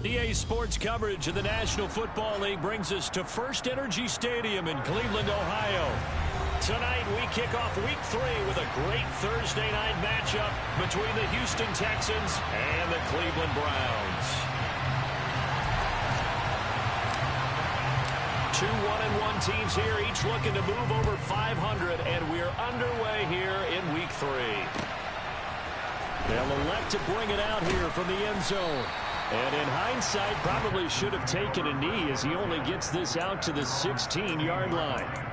EA Sports coverage of the National Football League brings us to First Energy Stadium in Cleveland, Ohio. Tonight, we kick off Week 3 with a great Thursday night matchup between the Houston Texans and the Cleveland Browns. Two 1-1 teams here, each looking to move over 500, and we're underway here in Week 3. They'll elect to bring it out here from the end zone. And in hindsight, probably should have taken a knee as he only gets this out to the 16-yard line.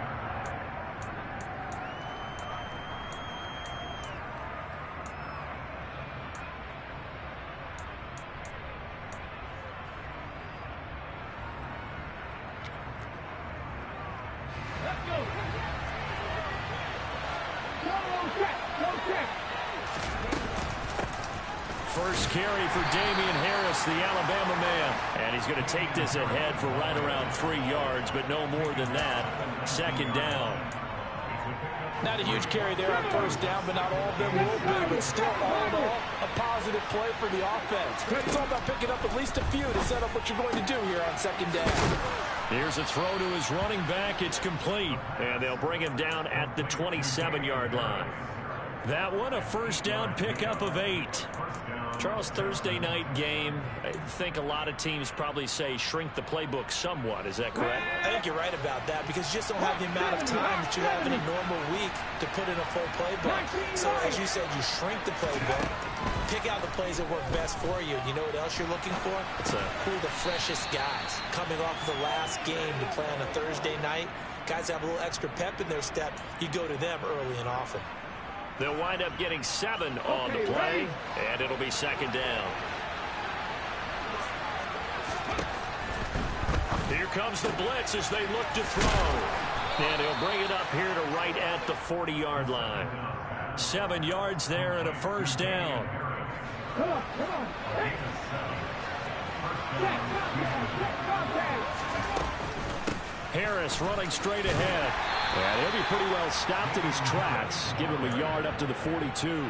First carry for Damian Harris, the Alabama man. And he's going to take this ahead for right around 3 yards, but no more than that. Second down. Not a huge carry there on first down, but not all of them will be. But still, all in all, a positive play for the offense. It's all about picking up at least a few to set up what you're going to do here on second down. Here's a throw to his running back. It's complete. And they'll bring him down at the 27-yard line. That one, a first down pickup of 8. Charles, Thursday night game, I think a lot of teams probably say shrink the playbook somewhat. Is that correct? I think you're right about that because you just don't have the amount of time that you have in a normal week to put in a full playbook. So, as you said, you shrink the playbook, pick out the plays that work best for you. You know what else you're looking for? Who are the freshest guys coming off of the last game to play on a Thursday night? Guys have a little extra pep in their step. You go to them early and often. They'll wind up getting 7 on the play, and it'll be second down. Here comes the blitz as they look to throw. And he'll bring it up here to right at the 40-yard line. 7 yards there and a first down. Come on. Harris running straight ahead. And he'll be pretty well stopped in his tracks. Give him a yard up to the 42.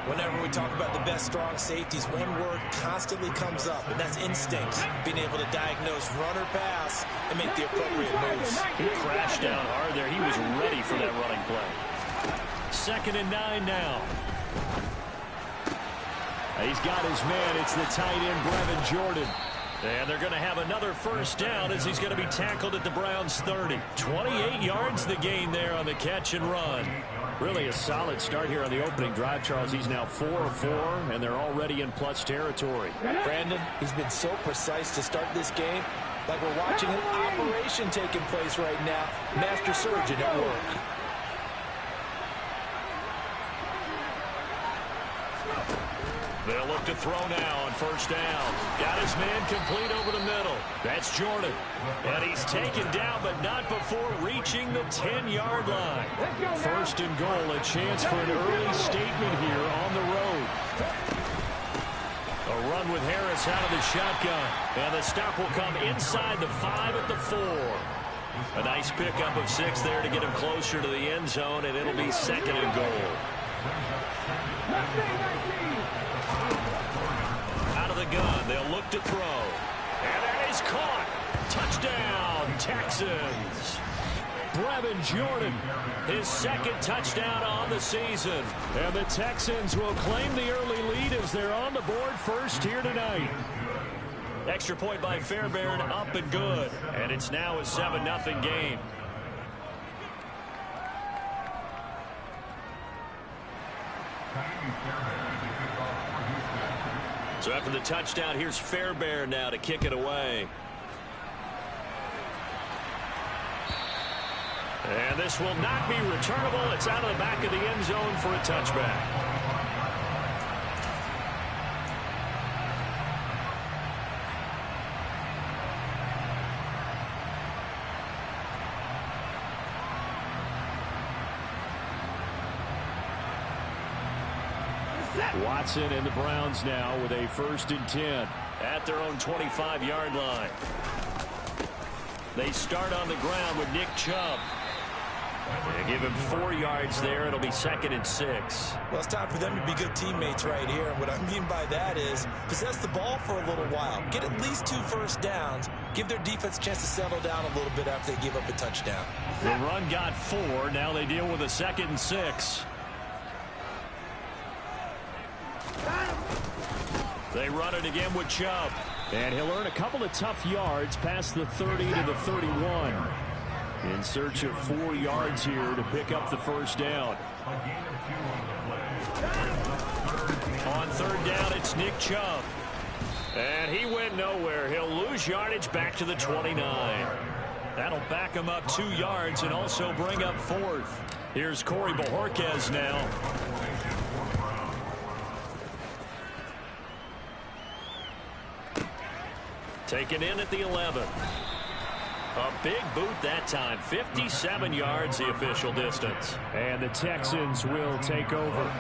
Whenever we talk about the best strong safeties, one word constantly comes up, and that's instinct. Being able to diagnose run or pass and make the appropriate moves. He crashed down hard there. He was ready for that running play. 2nd and 9 now. He's got his man. It's the tight end, Brevin Jordan. And they're going to have another first down as he's going to be tackled at the Browns' 30. 28 yards the gain there on the catch and run. Really a solid start here on the opening drive, Charles. He's now 4 of 4, and they're already in plus territory. Brandon, he's been so precise to start this game. Like we're watching an operation taking place right now. Master surgeon at work. They'll look to throw now on first down. Got his man complete over the middle. That's Jordan. And he's taken down, but not before reaching the 10-yard line. First and goal, a chance for an early statement here on the road. A run with Harris out of the shotgun. And the stop will come inside the 5 at the 4. A nice pickup of 6 there to get him closer to the end zone, and it'll be 2nd and goal. Out of the gun, they'll look to throw. And that is caught. Touchdown, Texans. Brevin Jordan, his 2nd touchdown on the season. And the Texans will claim the early lead as they're on the board first here tonight. Extra point by Fairbairn, up and good. And it's now a 7-0 game. So after the touchdown, here's Fairbairn now to kick it away. And this will not be returnable. It's out of the back of the end zone for a touchback. Watson and the Browns now with a 1st and 10 at their own 25-yard line. They start on the ground with Nick Chubb. They give him 4 yards there. It'll be 2nd and 6. Well, it's time for them to be good teammates right here. And what I mean by that is possess the ball for a little while. Get at least 2 first downs. Give their defense a chance to settle down a little bit after they give up a touchdown. The run got 4. Now they deal with a 2nd and 6. They run it again with Chubb. And he'll earn a couple of tough yards past the 30 to the 31. In search of 4 yards here to pick up the first down. On 3rd down, it's Nick Chubb. And he went nowhere. He'll lose yardage back to the 29. That'll back him up 2 yards and also bring up 4th. Here's Corey Bojorquez now. Taken in at the 11. A big boot that time. 57 yards the official distance. And the Texans will take over.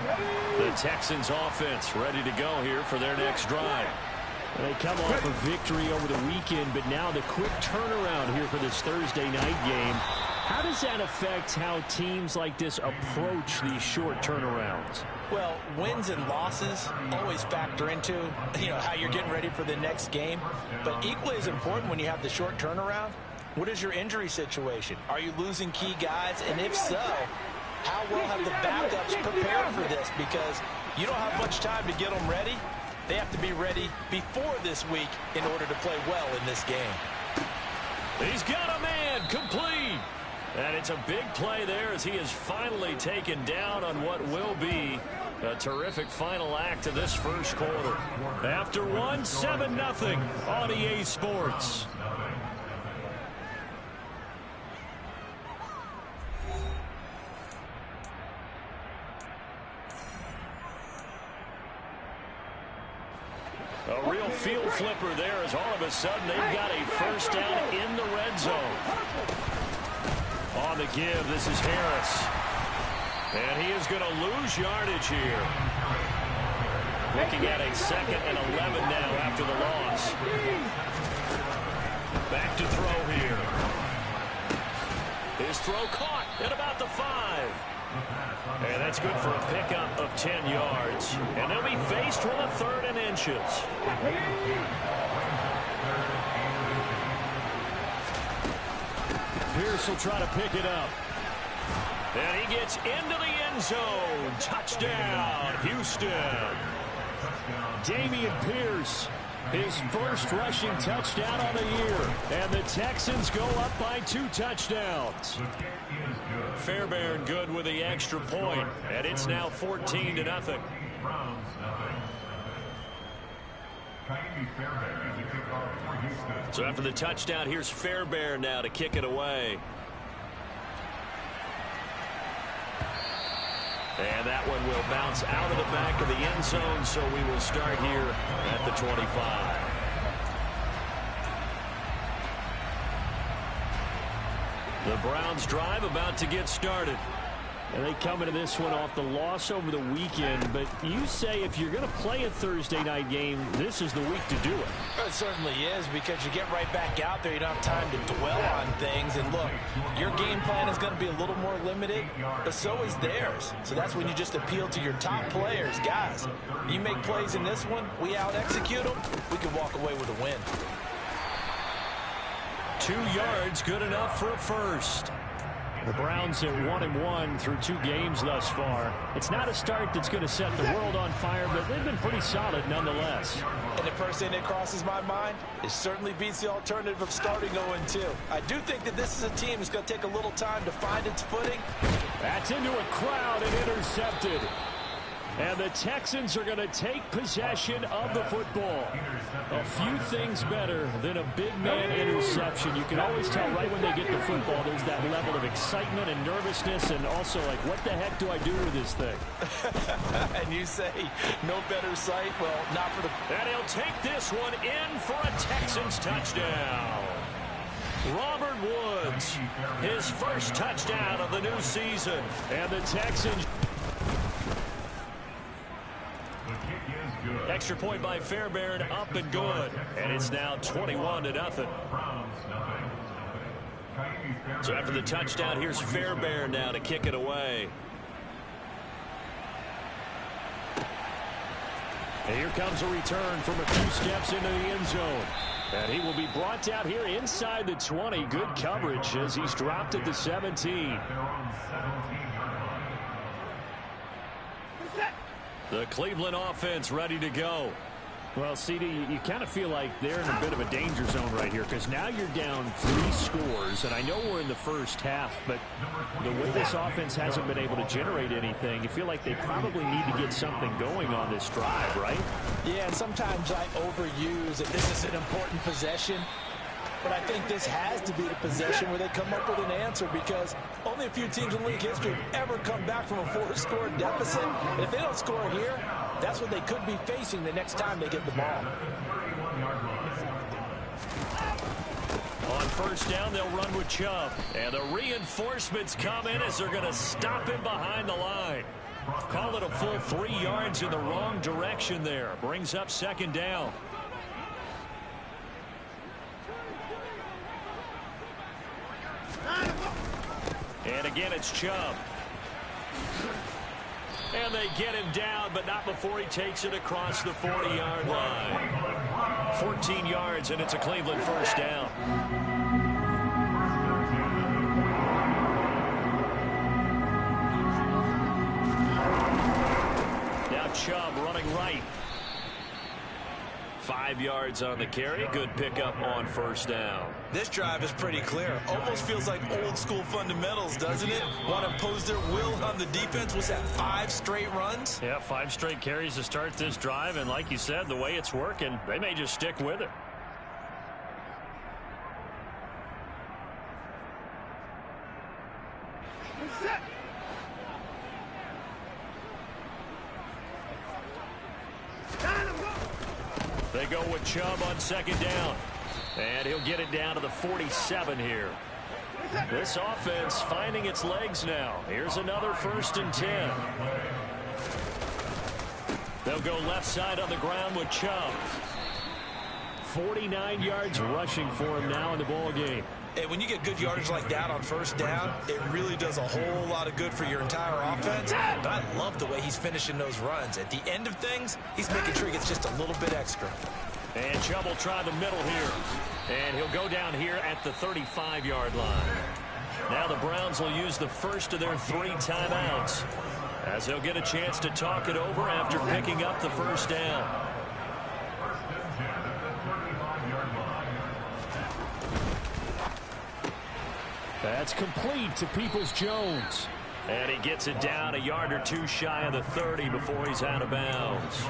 The Texans offense ready to go here for their next drive. They come off a victory over the weekend, but now the quick turnaround here for this Thursday night game. How does that affect how teams like this approach these short turnarounds? Well, wins and losses always factor into, how you're getting ready for the next game. But equally as important when you have the short turnaround, what is your injury situation? Are you losing key guys? And if so, how well have the backups prepared for this? Because you don't have much time to get them ready. They have to be ready before this week in order to play well in this game. He's got a man complete. And it's a big play there as he is finally taken down on what will be a terrific final act of this first quarter. After one, 7-0 on EA Sports. A real field flipper there as all of a sudden they've got a first down in the red zone. On the give, this is Harris. And he is going to lose yardage here. Looking at a 2nd and 11 now after the loss. Back to throw here. His throw caught at about the 5. And that's good for a pickup of 10 yards. And they'll be faced with a 3rd and inches. Pierce will try to pick it up. And he gets into the end zone. Touchdown, Houston. Dameon Pierce, his first rushing touchdown on the year. And the Texans go up by 2 touchdowns. Fairbairn good with the extra point, and it's now 14-0. So after the touchdown, here's Fairbairn now to kick it away. And that one will bounce out of the back of the end zone, so we will start here at the 25. The Browns drive about to get started. And they come into this one off the loss over the weekend. But you say if you're going to play a Thursday night game, this is the week to do it. It certainly is, because you get right back out there. You don't have time to dwell on things. And look, your game plan is going to be a little more limited, but so is theirs. So that's when you just appeal to your top players. Guys, you make plays in this one, we out-execute them, we can walk away with a win. 2 yards, good enough for a first. The Browns at 1-1 through 2 games thus far. It's not a start that's going to set the world on fire, but they've been pretty solid nonetheless. And the first thing that crosses my mind, it certainly beats the alternative of starting 0-2. I do think that this is a team that's going to take a little time to find its footing. That's into a crowd and intercepted. And the Texans are going to take possession of the football. A few things better than a big man interception. You can always tell right when they get the football, there's that level of excitement and nervousness, and also like, what the heck do I do with this thing? And you say, no better sight? Well, not for the... And he'll take this one in for a Texans touchdown. Robert Woods, his first touchdown of the new season. And the Texans... Extra point by Fairbairn, up and good. And it's now 21-0. So after the touchdown, here's Fairbairn now to kick it away. And here comes a return from a few steps into the end zone. And he will be brought down here inside the 20. Good coverage as he's dropped at the 17. The Cleveland offense ready to go. Well, CD, you kind of feel like they're in a bit of a danger zone right here because now you're down 3 scores, and I know we're in the first half, but the way this offense hasn't been able to generate anything, you feel like they probably need to get something going on this drive, right? Yeah, and sometimes I overuse that this is an important possession, but I think this has to be the possession where they come up with an answer because only a few teams in league history have ever come back from a 4-score deficit. And if they don't score here, that's what they could be facing the next time they get the ball. On first down, they'll run with Chubb. And the reinforcements come in as they're going to stop him behind the line. Call it a full 3 yards in the wrong direction there. Brings up second down. And again, it's Chubb. And they get him down, but not before he takes it across the 40-yard line. 14 yards, and it's a Cleveland first down. Now Chubb running right. 5 yards on the carry. Good pickup on first down. This drive is pretty clear. Almost feels like old school fundamentals, doesn't it? Want to impose their will on the defense. Was that 5 straight runs? Yeah, 5 straight carries to start this drive. And like you said, the way it's working, they may just stick with it. They go with Chubb on second down. And he'll get it down to the 47 here. This offense finding its legs now. Here's another 1st and 10. They'll go left side on the ground with Chubb. 49 yards rushing for him now in the ball game. And when you get good yardage like that on first down, it really does a whole lot of good for your entire offense. But I love the way he's finishing those runs. At the end of things, he's making sure he gets just a little bit extra. And Chubb will try the middle here. And he'll go down here at the 35-yard line. Now the Browns will use the first of their 3 timeouts as they'll get a chance to talk it over after picking up the first down. That's complete to Peoples-Jones. And he gets it down a yard or 2 shy of the 30 before he's out of bounds.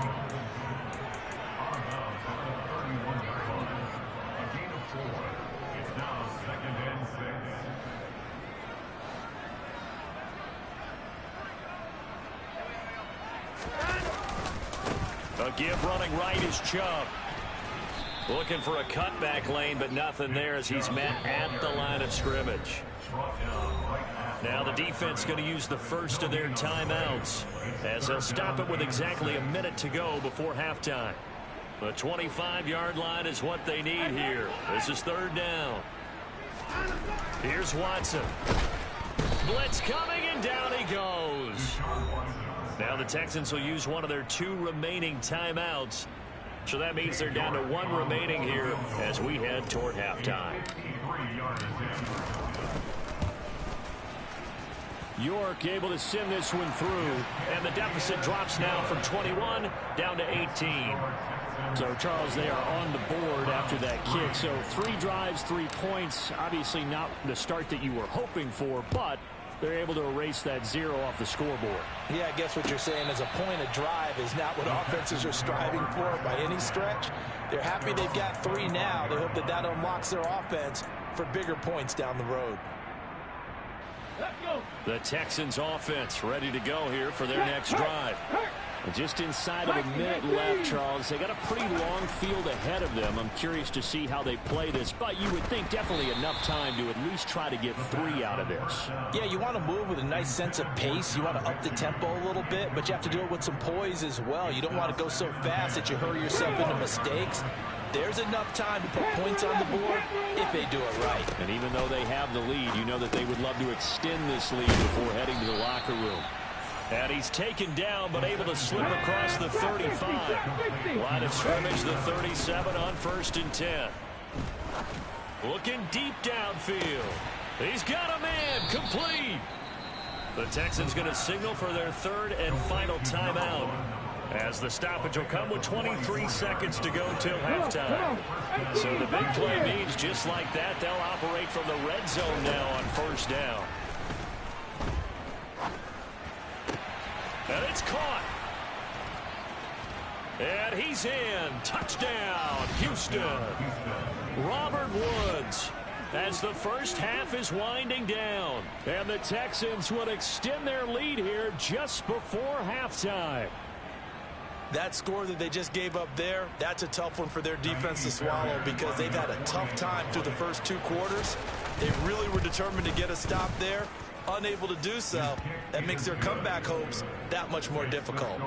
A give running right is Chubb. Looking for a cutback lane, but nothing there as he's met at the line of scrimmage. Now the defense going to use the first of their timeouts as they'll stop it with exactly a minute to go before halftime. The 25-yard line is what they need here. This is 3rd down. Here's Watson. Blitz coming, and down he goes. Now the Texans will use one of their 2 remaining timeouts. So that means they're down to 1 remaining here as we head toward halftime. York able to send this one through. And the deficit drops now from 21 down to 18. So, Charles, they are on the board after that kick. So 3 drives, 3 points. Obviously not the start that you were hoping for, but they're able to erase that 0 off the scoreboard. Yeah, I guess what you're saying is a point of drive is not what offenses are striving for by any stretch. They're happy they've got 3 now. They hope that that unlocks their offense for bigger points down the road. The Texans offense ready to go here for their next drive. Just inside of a minute left, Charles. They got a pretty long field ahead of them. I'm curious to see how they play this, but you would think definitely enough time to at least try to get 3 out of this. Yeah, you want to move with a nice sense of pace. You want to up the tempo a little bit, but you have to do it with some poise as well. You don't want to go so fast that you hurry yourself into mistakes. There's enough time to put points on the board if they do it right. And even though they have the lead, you know that they would love to extend this lead before heading to the locker room. And he's taken down, but able to slip across the 35. Line of scrimmage, the 37 on 1st and 10. Looking deep downfield. He's got a man, complete. The Texans going to signal for their 3rd and final timeout, as the stoppage will come with 23 seconds to go till halftime. So the big play means just like that, they'll operate from the red zone now on 1st down. And it's caught. And he's in. Touchdown, Houston. Robert Woods, as the first half is winding down. And the Texans would extend their lead here just before halftime. That score that they just gave up there, that's a tough one for their defense to swallow, because they've had a tough time through the first 2 quarters. They really were determined to get a stop there. Unable to do so, that makes their comeback hopes that much more difficult.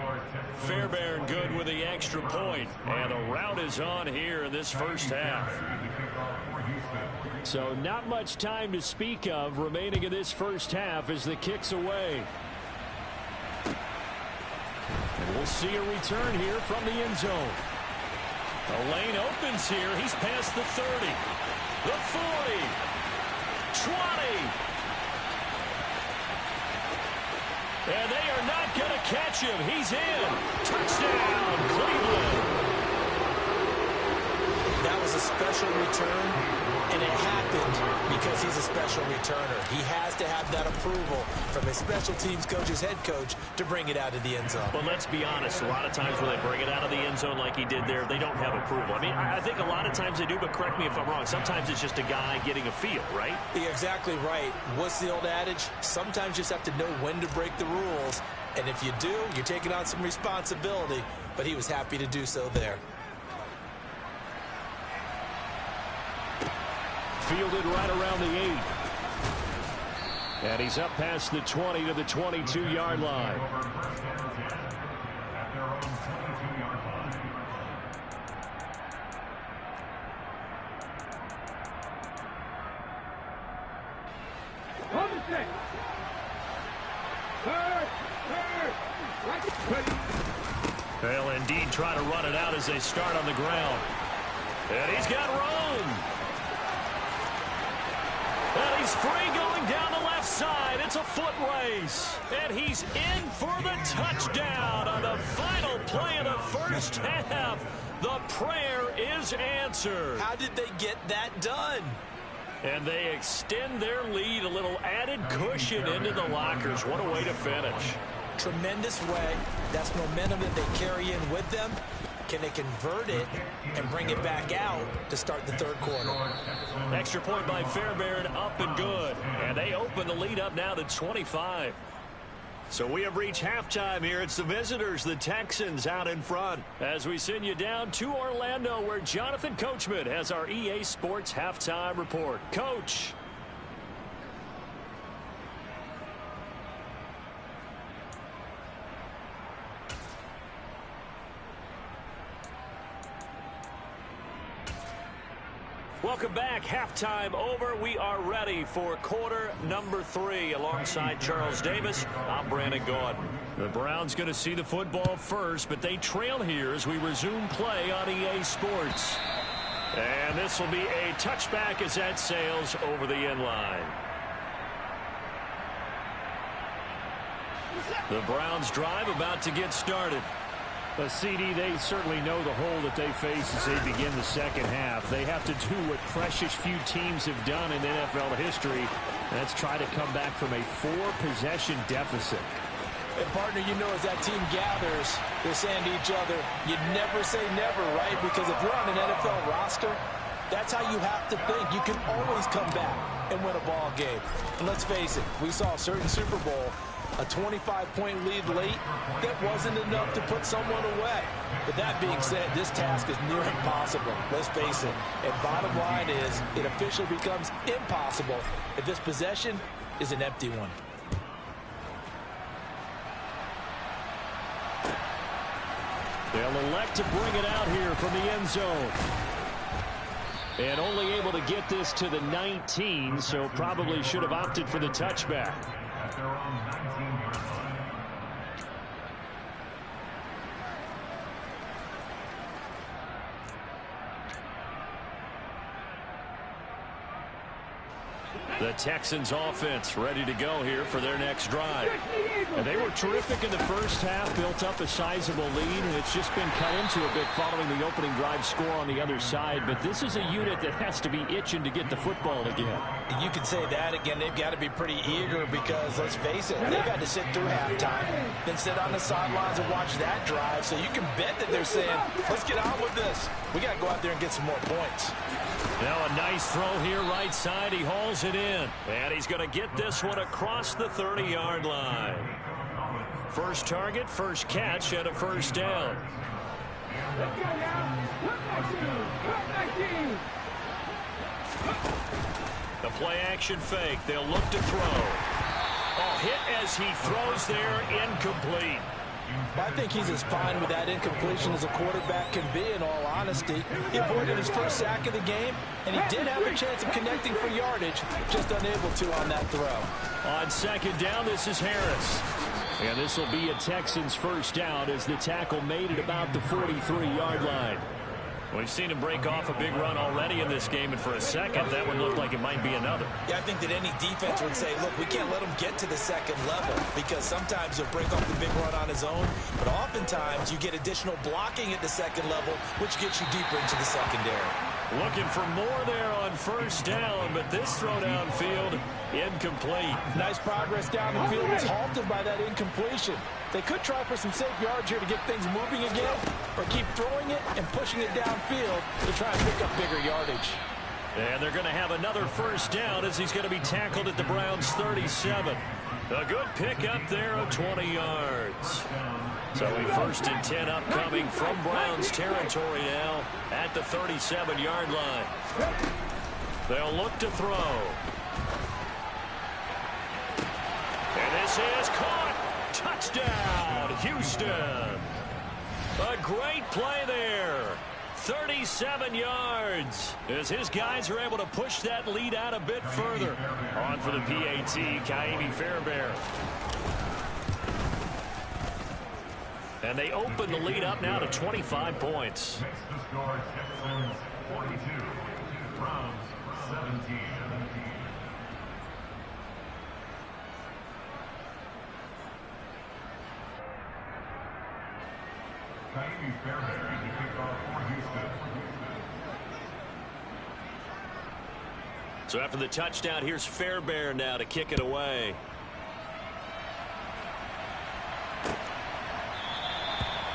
Fairbairn good with the extra point, and a rout is on here in this first half. So not much time to speak of remaining in this first half as the kick's away. And we'll see a return here from the end zone. The lane opens here. He's past the 30, the 40, 20. And they are not going to catch him. He's in. Touchdown, Cleveland. That was a special return, and it happened because he's a special returner. He has to have that approval from his special teams coach's head coach to bring it out of the end zone. But let's be honest, a lot of times when they bring it out of the end zone like he did there, they don't have approval. I mean, I think a lot of times they do, but correct me if I'm wrong. Sometimes it's just a guy getting a feel, right? You're exactly right. What's the old adage? Sometimes you just have to know when to break the rules. And if you do, you're taking on some responsibility. But he was happy to do so there. Fielded right around the 8. And he's up past the 20 to the 22-yard line. They'll indeed try to run it out as they start on the ground. And he's got Rome. And he's free going down the left side. It's a foot race. And he's in for the touchdown on the final play of the first half. The prayer is answered. How did they get that done? And they extend their lead, a little added cushion into the lockers. What a way to finish. Tremendous way. That's momentum that they carry in with them. Can they convert it and bring it back out to start the 3rd quarter? Extra point by Fairbairn, up and good. And they open the lead up now to 25. So we have reached halftime here. It's the visitors, the Texans, out in front. As we send you down to Orlando, where Jonathan Coachman has our EA Sports halftime report. Coach. Welcome back. Halftime over. We are ready for quarter number 3. Alongside Charles Davis, I'm Brandon Gordon. The Browns going to see the football first, but they trail here as we resume play on EA Sports. And this will be a touchback as that sails over the end line. The Browns drive about to get started. CD, they certainly know the hole that they face as they begin the second half. They have to do what precious few teams have done in NFL history. That's try to come back from a 4-possession deficit. And, partner, you know, as that team gathers, they're saying to each other, you never say never, right? Because if you're on an NFL roster, that's how you have to think. You can always come back and win a ball game. And let's face it, we saw a certain Super Bowl A 25-point lead late, that wasn't enough to put someone away. But that being said, this task is near impossible. Let's face it. And bottom line is, it officially becomes impossible if this possession is an empty one. They'll elect to bring it out here from the end zone. And only able to get this to the 19, so probably should have opted for the touchback. At their own 19-yard line. The Texans offense ready to go here for their next drive. And they were terrific in the first half, built up a sizable lead, and it's just been cut into a bit following the opening drive score on the other side. But this is a unit that has to be itching to get the football again. You can say that again. They've got to be pretty eager because, let's face it, they've had to sit through halftime, then sit on the sidelines and watch that drive. So you can bet that they're saying, let's get on with this. We got to go out there and get some more points. Now a nice throw here right side. He hauls it in. And he's going to get this one across the 30-yard line. First target, first catch, and a first down. Let's go now. Put 19. The play action fake. They'll look to throw. Oh, hit as he throws there, incomplete. I think he's as fine with that incompletion as a quarterback can be, in all honesty. He avoided his first sack of the game, and he did have a chance of connecting for yardage, just unable to on that throw. On second down, this is Harris. And this will be a Texans first down as the tackle made it about the 43-yard line. We've seen him break off a big run already in this game, and for a second, that one looked like it might be another. Yeah, I think that any defense would say, look, we can't let him get to the second level because sometimes he'll break off the big run on his own, but oftentimes you get additional blocking at the second level, which gets you deeper into the secondary. Looking for more there on first down, but this throw downfield, incomplete. Nice progress down the field. It's halted by that incompletion. They could try for some safe yards here to get things moving again, or keep throwing it and pushing it downfield to try and pick up bigger yardage. And they're going to have another first down as he's going to be tackled at the Browns' 37. A good pickup there of 20 yards. So a 1st and 10 upcoming from Browns territory now at the 37-yard line. They'll look to throw. And this is caught. Touchdown, Houston. A great play there. 37 yards as his guys are able to push that lead out a bit further. On for the PAT, Kaimi Fairbairn. And they open the lead up now to 25 points. Next to score, Texans 42, Browns 17. Kaimi Fairbairn to kick off for Houston. So after the touchdown, here's Fairbairn now to kick it away.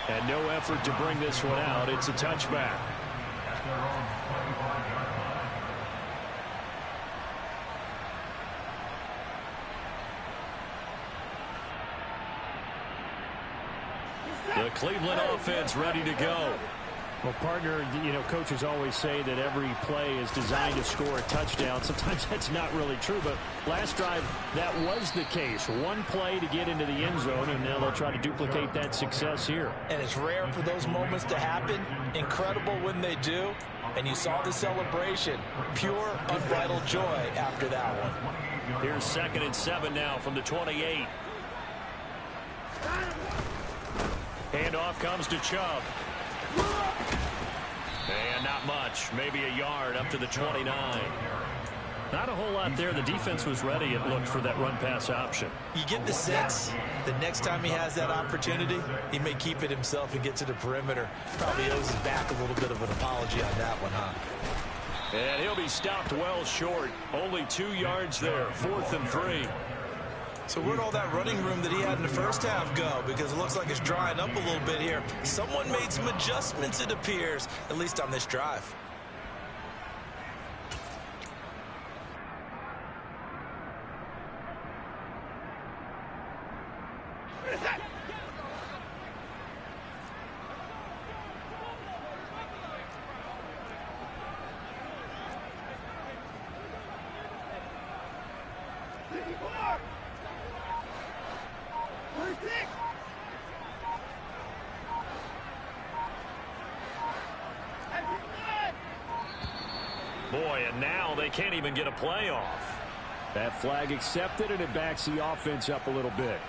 And no effort to bring this one out. It's a touchback. At their own 25-yard line. The Cleveland offense ready to go. Well, partner, you know, coaches always say that every play is designed to score a touchdown. Sometimes that's not really true, but last drive, that was the case. One play to get into the end zone, and now they'll try to duplicate that success here. And it's rare for those moments to happen. Incredible when they do. And you saw the celebration. Pure, unbridled joy after that one. Here's 2nd and 7 now from the 28. Handoff comes to Chubb. And not much. Maybe a yard up to the 29. Not a whole lot there. The defense was ready, it looked, for that run-pass option. You get the sense the next time he has that opportunity, he may keep it himself and get to the perimeter. Probably owes his back a little bit of an apology on that one, huh? And he'll be stopped well short. Only 2 yards there. 4th and 3. So where'd all that running room that he had in the first half go? Because it looks like it's drying up a little bit here. Someone made some adjustments, it appears, at least on this drive. Boy, and now they can't even get a play off. That flag accepted, and it backs the offense up a little bit.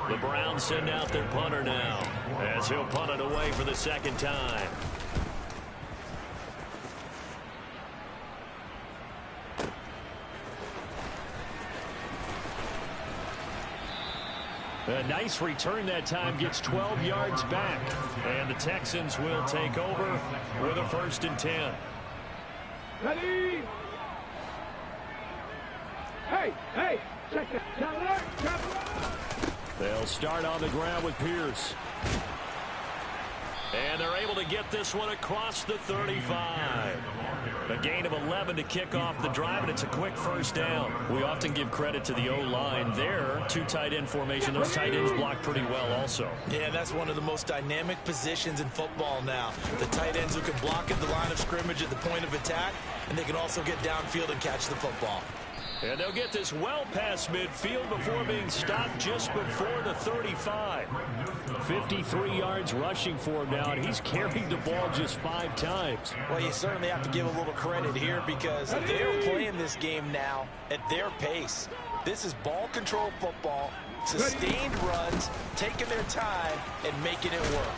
The Browns send out their punter now, as he'll punt it away for the second time. A nice return that time, gets 12 yards back. And the Texans will take over with a 1st and 10. Ready? Hey, check it. They'll start on the ground with Pierce. And they're able to get this one across the 35. A gain of 11 to kick off the drive, and it's a quick 1st down. We often give credit to the O-line there. 2 tight end formation. Those tight ends block pretty well also. Yeah, that's one of the most dynamic positions in football now. The tight ends who can block at the line of scrimmage at the point of attack, and they can also get downfield and catch the football. And they'll get this well past midfield before being stopped just before the 35. 53 yards rushing for him now, and he's carried the ball just 5 times. Well, you certainly have to give a little credit here because they're playing this game now at their pace. This is ball control football, sustained runs, taking their time, and making it work.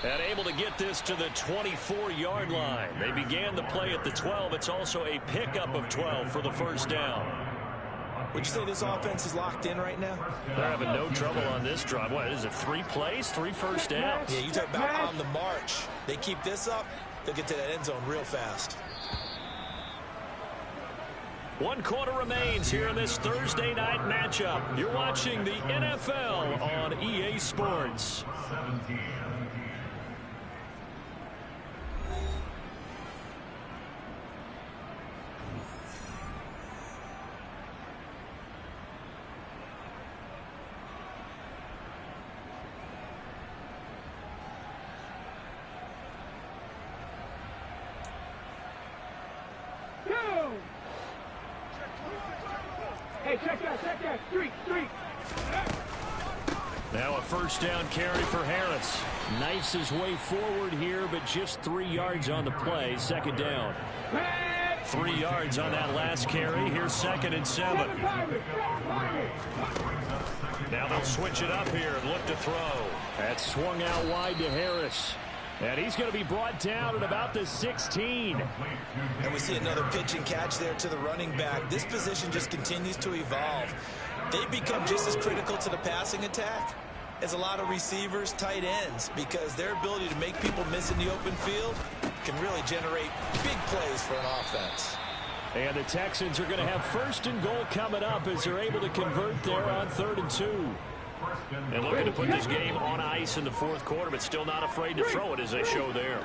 And able to get this to the 24-yard line. They began the play at the 12. It's also a pickup of 12 for the 1st down. Would you say this offense is locked in right now? They're having no trouble on this drive. What is it, 3 plays, 3 first downs? Yeah, you talk about on the march. They keep this up, they'll get to that end zone real fast. 1 quarter remains here in this Thursday night matchup. You're watching the NFL on EA Sports. 17. Hey, check that. Street. Now a 1st down carry for Harris. Knifes his way forward here, but just 3 yards on the play. 2nd down. 3 yards on that last carry. Here's 2nd and 7. Now they'll switch it up here and look to throw. That swung out wide to Harris. And he's going to be brought down at about the 16. And we see another pitch and catch there to the running back. This position just continues to evolve. They become just as critical to the passing attack as a lot of receivers, tight ends, because their ability to make people miss in the open field can really generate big plays for an offense. And the Texans are going to have 1st and goal coming up as they're able to convert there on 3rd and 2. And looking to put this game on ice in the 4th quarter, but still not afraid to throw it as they show there.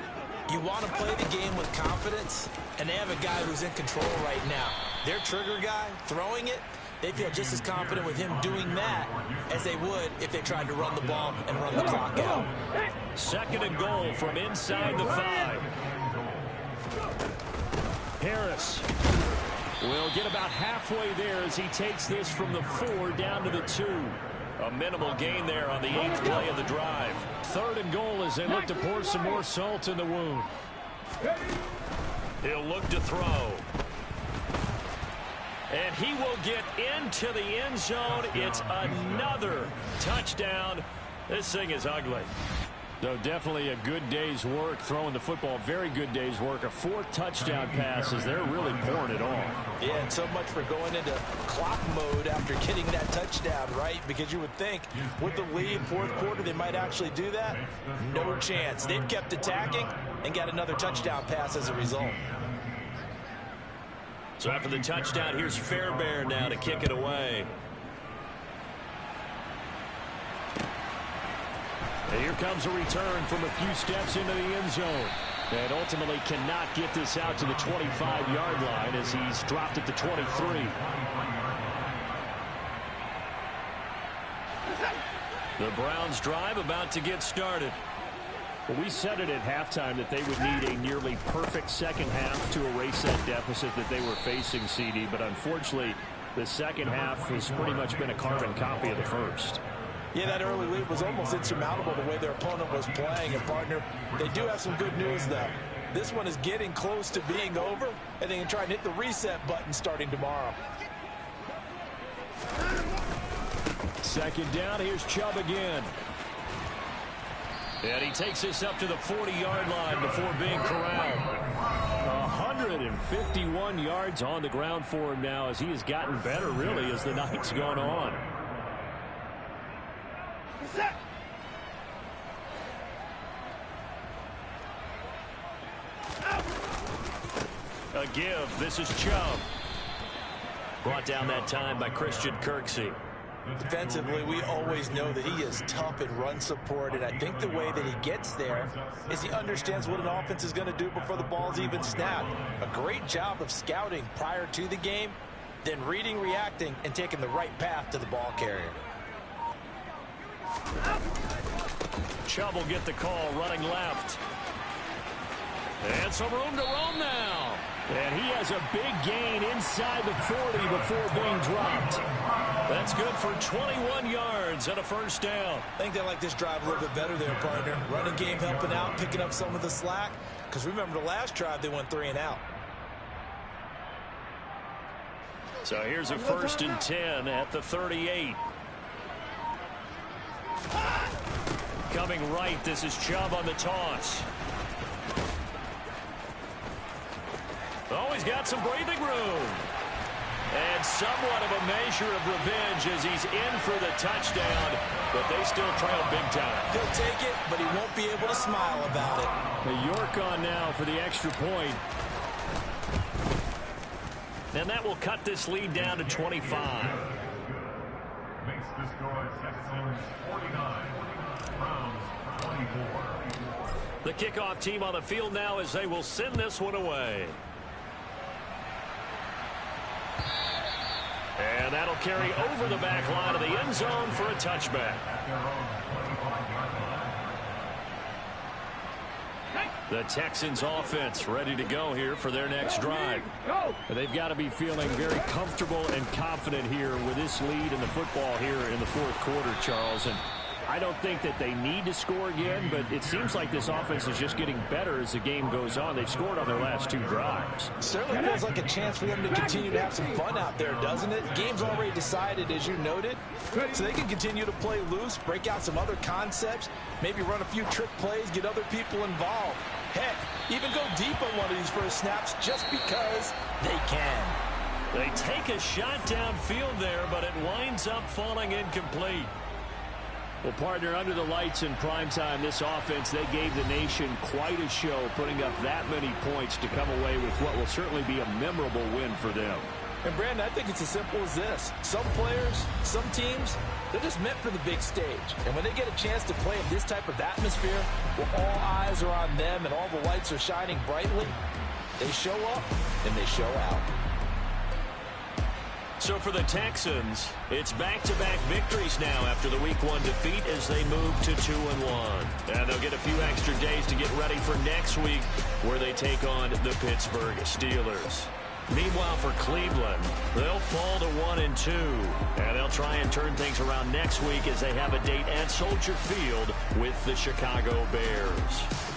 You want to play the game with confidence, and they have a guy who's in control right now. Their trigger guy, throwing it, they feel just as confident with him doing that as they would if they tried to run the ball and run the clock out. 2nd and goal from inside the 5. Harris will get about halfway there as he takes this from the 4 down to the 2. A minimal gain there on the 8th play of the drive. 3rd and goal as they look to pour some more salt in the wound. He'll look to throw. And he will get into the end zone. It's another touchdown. This thing is ugly. So definitely a good day's work throwing the football. Very good day's work. A 4th touchdown pass as they're really pouring it on. Yeah, and so much for going into clock mode after getting that touchdown, right? Because you would think with the lead 4th quarter they might actually do that. No chance. They've kept attacking and got another touchdown pass as a result. So after the touchdown, here's Fairbairn now to kick it away. And here comes a return from a few steps into the end zone. And ultimately cannot get this out to the 25-yard line as he's dropped at the 23. The Browns drive about to get started. Well, we said it at halftime that they would need a nearly perfect second half to erase that deficit that they were facing, CD. But unfortunately, the second half has pretty much been a carbon copy of the first. Yeah, that early lead was almost insurmountable the way their opponent was playing. And, partner, they do have some good news, though. This one is getting close to being over, and they can try and hit the reset button starting tomorrow. Second down, here's Chubb again. And he takes this up to the 40-yard line before being corralled. 151 yards on the ground for him now as he has gotten better, really, as the night's gone on. A give. This is Chubb. Brought down that time by Christian Kirksey. Defensively, we always know that he is tough in run support, and I think the way that he gets there is he understands what an offense is going to do before the ball's even snapped. A great job of scouting prior to the game, then reading, reacting, and taking the right path to the ball carrier. Chubb will get the call, running left. And some room to roam now. And he has a big gain inside the 40 before being dropped. That's good for 21 yards and a first down. I think they like this drive a little bit better there, partner. Running game helping out, picking up some of the slack. Because remember, the last drive, they went 3 and out. So here's a 1st and 10 at the 38. Coming right, this is Chubb on the toss. Oh, he's got some breathing room. And somewhat of a measure of revenge as he's in for the touchdown, but they still trail big time. He'll take it, but he won't be able to smile about it. The York on now for the extra point. And that will cut this lead down to 25. Makes the score Texans 49, Browns 24. The kickoff team on the field now as they will send this one away. And that'll carry over the back line of the end zone for a touchback. The Texans offense ready to go here for their next drive. They've got to be feeling very comfortable and confident here with this lead in the football here in the 4th quarter, Charles. And I don't think that they need to score again, but it seems like this offense is just getting better as the game goes on. They've scored on their last 2 drives. Certainly feels like a chance for them to continue to have some fun out there, doesn't it? Game's already decided, as you noted, so they can continue to play loose, break out some other concepts, maybe run a few trick plays, get other people involved. Heck, even go deep on one of these first snaps just because they can. They take a shot downfield there, but it winds up falling incomplete. Well, partner, under the lights in primetime, this offense, they gave the nation quite a show, putting up that many points to come away with what will certainly be a memorable win for them. And, Brandon, I think it's as simple as this. Some players, some teams, they're just meant for the big stage. And when they get a chance to play in this type of atmosphere, where all eyes are on them and all the lights are shining brightly, they show up and they show out. So for the Texans, it's back-to-back victories now after the Week 1 defeat as they move to 2-1. And they'll get a few extra days to get ready for next week where they take on the Pittsburgh Steelers. Meanwhile, for Cleveland, they'll fall to 1-2. And they'll try and turn things around next week as they have a date at Soldier Field with the Chicago Bears.